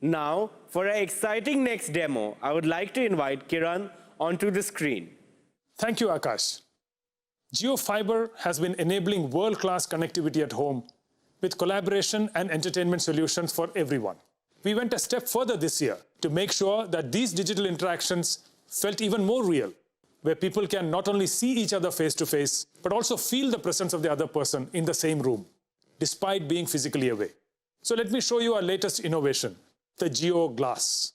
Now, for our exciting next demo, I would like to invite Kiran onto the screen. Thank you, Akash. JioFiber has been enabling world-class connectivity at home with collaboration and entertainment solutions for everyone. We went a step further this year to make sure that these digital interactions felt even more real, where people can not only see each other face-to-face, but also feel the presence of the other person in the same room, despite being physically away. So let me show you our latest innovation, the Jio Glass.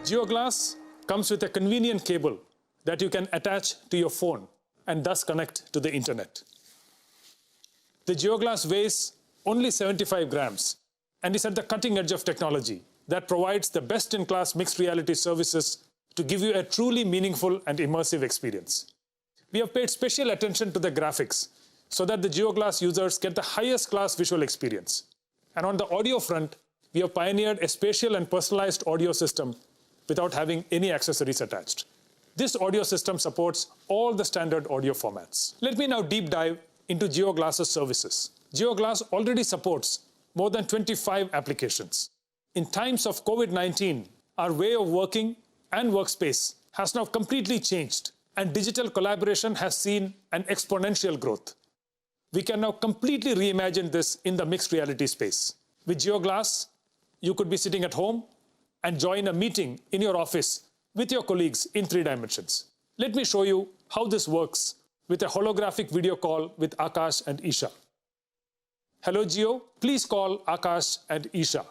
Jio Glass comes with a convenient cable that you can attach to your phone and thus connect to the internet. The Jio Glass weighs only 75 grams and is at the cutting edge of technology that provides the best-in-class mixed reality services to give you a truly meaningful and immersive experience. We have paid special attention to the graphics so that the Jio Glass users get the highest class visual experience. And on the audio front, we have pioneered a spatial and personalized audio system without having any accessories attached. This audio system supports all the standard audio formats. Let me now deep dive into Jio Glass's services. Jio Glass already supports more than 25 applications. In times of COVID-19, our way of working and workspace has now completely changed, and digital collaboration has seen an exponential growth. We can now completely reimagine this in the mixed reality space. With Jio Glass, you could be sitting at home and join a meeting in your office with your colleagues in 3 dimensions. Let me show you how this works with a holographic video call with Akash and Isha. Hello, Jio. Please call Akash and Isha.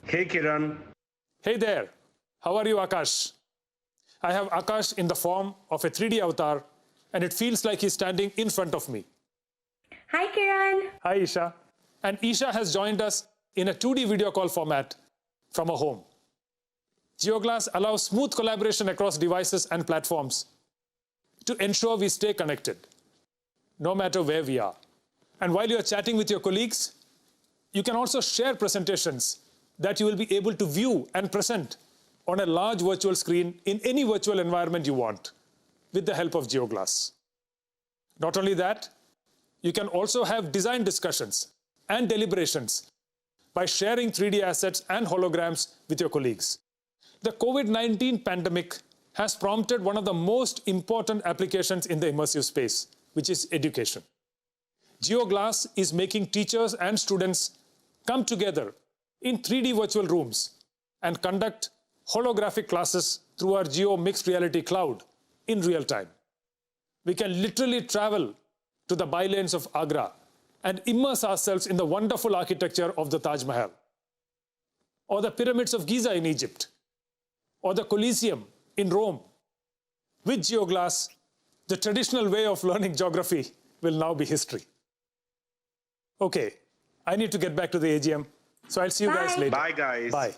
Hey, Kiran. Hey there. How are you, Akash? I have Akash in the form of a 3D avatar, and it feels like he's standing in front of me. Hi, Kiran. Hi, Isha. And Isha has joined us in a 2D video call format from her home. Jio Glass allows smooth collaboration across devices and platforms to ensure we stay connected, no matter where we are. And while you're chatting with your colleagues, you can also share presentations that you will be able to view and present on a large virtual screen in any virtual environment you want with the help of Jio Glass. Not only that, you can also have design discussions and deliberations by sharing 3D assets and holograms with your colleagues. The COVID-19 pandemic has prompted one of the most important applications in the immersive space, which is education. Jio Glass is making teachers and students come together in 3D virtual rooms and conduct holographic classes through our Jio Mixed Reality Cloud in real time. We can literally travel to the bylanes of Agra and immerse ourselves in the wonderful architecture of the Taj Mahal, or the pyramids of Giza in Egypt, or the Colosseum in Rome. With Jio Glass, the traditional way of learning geography will now be history. Okay, I need to get back to the AGM, so I'll see you guys later. Bye, guys. Bye.